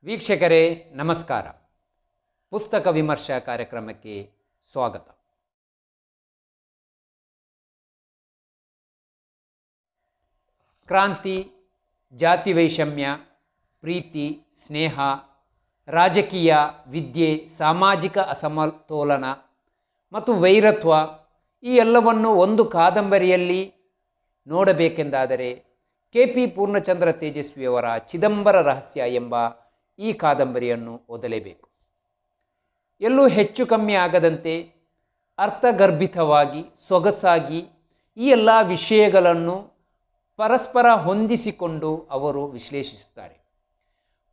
ವೀಕ್ಷಕರೇ ನಮಸ್ಕಾರ. ಪುಸ್ತಕ ವಿಮರ್ಶಾ ಕಾರ್ಯಕ್ರಮಕ್ಕೆ ಸ್ವಾಗತ. ಕ್ರಾಂತಿ, ಜಾತಿ ವೈಷಮ್ಯ, ಪ್ರೀತಿ, ಸ್ನೇಹ, ರಾಜಕೀಯ, ವಿದ್ಯೆ, ಸಾಮಾಜಿಕ ಅಸಮತೋಲನ ಮತ್ತು ವೈರತ್ವ ಈ ಎಲ್ಲವನ್ನು ಒಂದು ಕಾದಂಬರಿಯಲ್ಲಿ ನೋಡಬೇಕೆಂದಾದರೆ ಕೆ.ಪಿ. ಪೂರ್ಣಚಂದ್ರ ತೇಜಸ್ವಿಯವರ ಚಿದಂಬರ ರಹಸ್ಯ ಎಂಬ ಈ ಕಾದಂಬರಿಯನ್ನು ಓದಲೇಬೇಕು. ಎಲ್ಲೂ ಹೆಚ್ಚು ಕಮ್ಮಿ ಆಗದಂತೆ ಅರ್ಥಗರ್ಭಿತವಾಗಿ ಸೊಗಸಾಗಿ ಈ ಎಲ್ಲ ವಿಷಯಗಳನ್ನು ಪರಸ್ಪರ ಹೊಂದಿಸಿಕೊಂಡು ಅವರು ವಿಶ್ಲೇಷಿಸುತ್ತಾರೆ.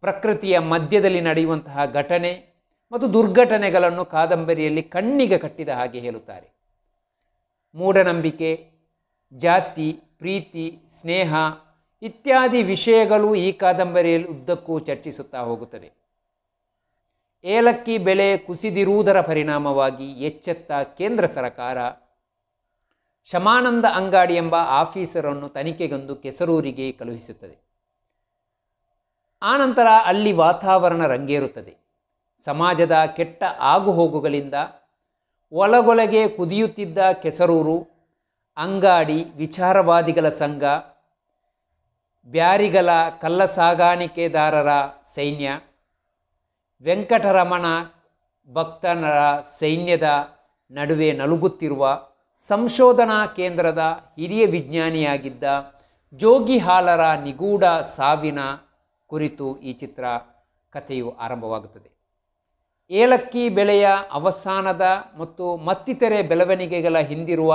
ಪ್ರಕೃತಿಯ ಮಧ್ಯದಲ್ಲಿ ನಡೆಯುವಂತಹ ಘಟನೆ ಮತ್ತು ದುರ್ಘಟನೆಗಳನ್ನು ಕಾದಂಬರಿಯಲ್ಲಿ ಕಣ್ಣಿಗೆ ಕಟ್ಟಿದ ಹಾಗೆ ಹೇಳುತ್ತಾರೆ. ಮೂಢನಂಬಿಕೆ, ಜಾತಿ, ಪ್ರೀತಿ, ಸ್ನೇಹ ಇತ್ಯಾದಿ ವಿಷಯಗಳು ಈ ಕಾದಂಬರಿಯಲ್ಲಿ ಉದ್ದಕ್ಕೂ ಚರ್ಚಿಸುತ್ತಾ ಹೋಗುತ್ತದೆ. ಏಲಕ್ಕಿ ಬೆಲೆ ಕುಸಿದಿರುವುದರ ಪರಿಣಾಮವಾಗಿ ಎಚ್ಚೆತ್ತ ಕೇಂದ್ರ ಸರ್ಕಾರ ಶಮಾನಂದ ಅಂಗಾಡಿ ಎಂಬ ಆಫೀಸರನ್ನು ತನಿಖೆಗೆಂದು ಕೆಸರೂರಿಗೆ ಕಳುಹಿಸುತ್ತದೆ. ಆನಂತರ ಅಲ್ಲಿ ವಾತಾವರಣ ರಂಗೇರುತ್ತದೆ. ಸಮಾಜದ ಕೆಟ್ಟ ಆಗುಹೋಗುಗಳಿಂದ ಒಳಗೊಳಗೆ ಕುದಿಯುತ್ತಿದ್ದ ಕೆಸರೂರು, ಅಂಗಾಡಿ, ವಿಚಾರವಾದಿಗಳ ಸಂಘ, ಬ್ಯಾರಿಗಳ ಕಳ್ಳಸಾಗಾಣಿಕೆದಾರರ ಸೈನ್ಯ, ವೆಂಕಟರಮಣ ಭಕ್ತನರ ಸೈನ್ಯದ ನಡುವೆ ನಲುಗುತ್ತಿರುವ ಸಂಶೋಧನಾ ಕೇಂದ್ರದ ಹಿರಿಯ ವಿಜ್ಞಾನಿಯಾಗಿದ್ದ ಜೋಗಿಹಾಲರ ನಿಗೂಢ ಸಾವಿನ ಕುರಿತು ಈ ಚಿತ್ರ ಕಥೆಯು ಆರಂಭವಾಗುತ್ತದೆ. ಏಲಕ್ಕಿ ಬೆಳೆಯ ಅವಸಾನದ ಮತ್ತು ಮತ್ತಿತರೆ ಬೆಳವಣಿಗೆಗಳ ಹಿಂದಿರುವ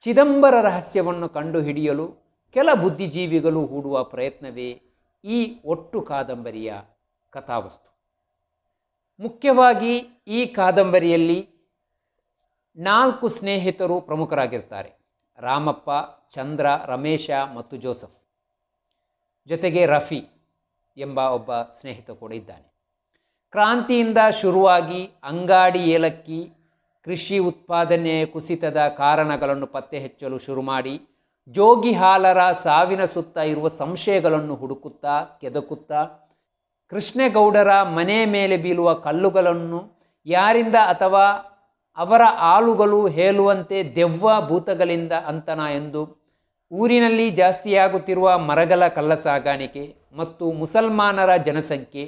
ಚಿದಂಬರ ರಹಸ್ಯವನ್ನು ಕಂಡುಹಿಡಿಯಲು ಕೆಲ ಬುದ್ಧಿಜೀವಿಗಳು ಹೂಡುವ ಪ್ರಯತ್ನವೇ ಈ ಒಟ್ಟು ಕಾದಂಬರಿಯ ಕಥಾವಸ್ತು. ಮುಖ್ಯವಾಗಿ ಈ ಕಾದಂಬರಿಯಲ್ಲಿ 4 ಸ್ನೇಹಿತರು ಪ್ರಮುಖರಾಗಿರ್ತಾರೆ: ರಾಮಪ್ಪ, ಚಂದ್ರ, ರಮೇಶ ಮತ್ತು ಜೋಸಫ್. ಜೊತೆಗೆ ರಫಿ ಎಂಬ ಒಬ್ಬ ಸ್ನೇಹಿತ ಕೂಡ ಇದ್ದಾನೆ. ಕ್ರಾಂತಿಯಿಂದ ಶುರುವಾಗಿ ಅಂಗಾಡಿ ಏಲಕ್ಕಿ ಕೃಷಿ ಉತ್ಪಾದನೆ ಕುಸಿತದ ಕಾರಣಗಳನ್ನು ಪತ್ತೆ ಹಚ್ಚಲು ಶುರು ಮಾಡಿ ಜೋಗಿಹಾಲರ ಸಾವಿನ ಸುತ್ತ ಇರುವ ಸಂಶಯಗಳನ್ನು ಹುಡುಕುತ್ತಾ ಕೆದಕುತ್ತಾ ಕೃಷ್ಣೇಗೌಡರ ಮನೆ ಮೇಲೆ ಬೀಳುವ ಕಲ್ಲುಗಳನ್ನು ಯಾರಿಂದ ಅಥವಾ ಅವರ ಆಳುಗಳು ಹೇಳುವಂತೆ ದೆವ್ವ ಭೂತಗಳಿಂದ ಅಂತನ ಎಂದು, ಊರಿನಲ್ಲಿ ಜಾಸ್ತಿಯಾಗುತ್ತಿರುವ ಮರಗಳ ಕಳ್ಳಸಾಗಾಣಿಕೆ ಮತ್ತು ಮುಸಲ್ಮಾನರ ಜನಸಂಖ್ಯೆ,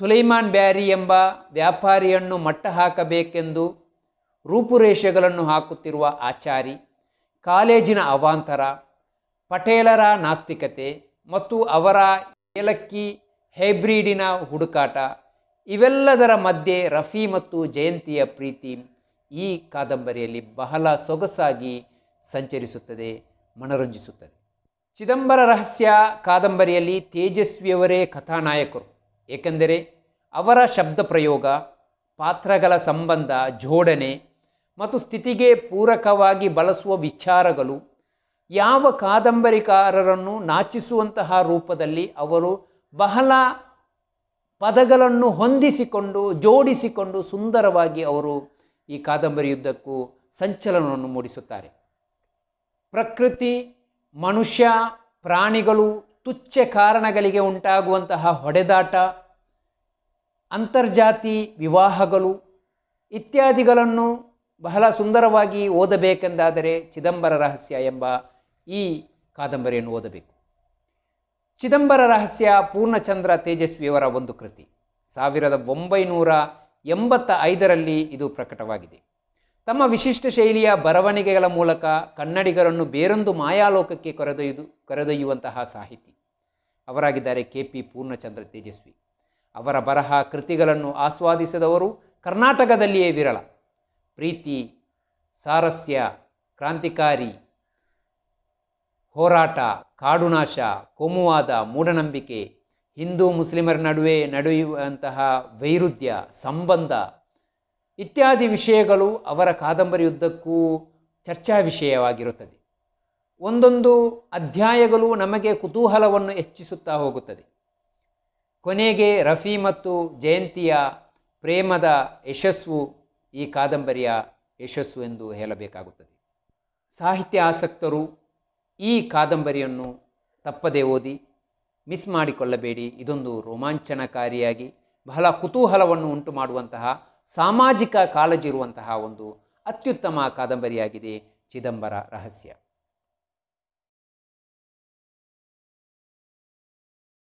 ಸುಲೈಮಾನ್ ಬ್ಯಾರಿ ಎಂಬ ವ್ಯಾಪಾರಿಯನ್ನು ಮಟ್ಟ ಹಾಕಬೇಕೆಂದು ರೂಪುರೇಷೆಗಳನ್ನು ಹಾಕುತ್ತಿರುವ ಆಚಾರಿ, ಕಾಲೇಜಿನ ಅವಾಂತರ, ಪಟೇಲರ ನಾಸ್ತಿಕತೆ ಮತ್ತು ಅವರ ಏಲಕ್ಕಿ ಹೈಬ್ರಿಡಿನ ಹುಡುಕಾಟ ಇವೆಲ್ಲದರ ಮಧ್ಯೆ ರಫಿ ಮತ್ತು ಜಯಂತಿಯ ಪ್ರೀತಿ ಈ ಕಾದಂಬರಿಯಲ್ಲಿ ಬಹಳ ಸೊಗಸಾಗಿ ಸಂಚರಿಸುತ್ತದೆ, ಮನರಂಜಿಸುತ್ತದೆ. ಚಿದಂಬರ ರಹಸ್ಯ ಕಾದಂಬರಿಯಲ್ಲಿ ತೇಜಸ್ವಿಯವರೇ ಕಥಾನಾಯಕರು. ಏಕೆಂದರೆ ಅವರ ಶಬ್ದ ಪ್ರಯೋಗ, ಪಾತ್ರಗಳ ಸಂಬಂಧ, ಜೋಡಣೆ ಮತ್ತು ಸ್ಥಿತಿಗೆ ಪೂರಕವಾಗಿ ಬಳಸುವ ವಿಚಾರಗಳು ಯಾವ ಕಾದಂಬರಿಕಾರರನ್ನು ನಾಚಿಸುವಂತಹ ರೂಪದಲ್ಲಿ ಅವರು ಬಹಳ ಪದಗಳನ್ನು ಹೊಂದಿಸಿಕೊಂಡು ಜೋಡಿಸಿಕೊಂಡು ಸುಂದರವಾಗಿ ಅವರು ಈ ಕಾದಂಬರಿಯುದ್ದಕ್ಕೂ ಸಂಚಲನವನ್ನು ಮೂಡಿಸುತ್ತಾರೆ. ಪ್ರಕೃತಿ, ಮನುಷ್ಯ, ಪ್ರಾಣಿಗಳು, ತುಚ್ಛ ಕಾರಣಗಳಿಗೆ ಉಂಟಾಗುವಂತಹ ಹೊಡೆದಾಟ, ಅಂತರ್ಜಾತಿ ವಿವಾಹಗಳು ಇತ್ಯಾದಿಗಳನ್ನು ಬಹಳ ಸುಂದರವಾಗಿ ಓದಬೇಕೆಂದಾದರೆ ಚಿದಂಬರ ರಹಸ್ಯ ಎಂಬ ಈ ಕಾದಂಬರಿಯನ್ನು ಓದಬೇಕು. ಚಿದಂಬರ ರಹಸ್ಯ ಪೂರ್ಣಚಂದ್ರ ತೇಜಸ್ವಿಯವರ ಒಂದು ಕೃತಿ. 1985ರಲ್ಲಿ ಇದು ಪ್ರಕಟವಾಗಿದೆ. ತಮ್ಮ ವಿಶಿಷ್ಟ ಶೈಲಿಯ ಬರವಣಿಗೆಗಳ ಮೂಲಕ ಕನ್ನಡಿಗರನ್ನು ಬೇರೊಂದು ಮಾಯಾಲೋಕಕ್ಕೆ ಕರೆದೊಯ್ಯುವಂತಹ ಸಾಹಿತಿ ಅವರಾಗಿದ್ದಾರೆ ಕೆ.ಪಿ. ಪೂರ್ಣಚಂದ್ರ ತೇಜಸ್ವಿ. ಅವರ ಬರಹ ಕೃತಿಗಳನ್ನು ಆಸ್ವಾದಿಸಿದವರು ಕರ್ನಾಟಕದಲ್ಲಿಯೇ ವಿರಳ. ಪ್ರೀತಿ, ಸಾರಸ್ಯ, ಕ್ರಾಂತಿಕಾರಿ, ಹೋರಾಟ, ಕಾಡುನಾಶ, ಕೋಮುವಾದ, ಮೂಢನಂಬಿಕೆ, ಹಿಂದೂ ಮುಸ್ಲಿಮರ ನಡುವೆ ನಡೆಯುವಂತಹ ವೈರುಧ್ಯ, ಸಂಬಂಧ ಇತ್ಯಾದಿ ವಿಷಯಗಳು ಅವರ ಕಾದಂಬರಿಯುದ್ದಕ್ಕೂ ಚರ್ಚಾ ವಿಷಯವಾಗಿರುತ್ತದೆ. ಒಂದೊಂದು ಅಧ್ಯಾಯಗಳು ನಮಗೆ ಕುತೂಹಲವನ್ನು ಹೆಚ್ಚಿಸುತ್ತಾ ಹೋಗುತ್ತದೆ. ಕೊನೆಗೆ ರಫಿ ಮತ್ತು ಜಯಂತಿಯ ಪ್ರೇಮದ ಯಶಸ್ಸು ಈ ಕಾದಂಬರಿಯ ಯಶಸ್ಸು ಎಂದು ಹೇಳಬೇಕಾಗುತ್ತದೆ. ಸಾಹಿತ್ಯ ಆಸಕ್ತರು ಈ ಕಾದಂಬರಿಯನ್ನು ತಪ್ಪದೆ ಓದಿ ಮಿಸ್ ಮಾಡಿಕೊಳ್ಳಬೇಡಿ. ಇದೊಂದು ರೋಮಾಂಚನಕಾರಿಯಾಗಿ ಬಹಳ ಕುತೂಹಲವನ್ನು ಉಂಟು ಮಾಡುವಂತಹ ಸಾಮಾಜಿಕ ಕಾಳಜಿ ಇರುವಂತಹ ಒಂದು ಅತ್ಯುತ್ತಮ ಕಾದಂಬರಿಯಾಗಿದೆ ಚಿದಂಬರ ರಹಸ್ಯ.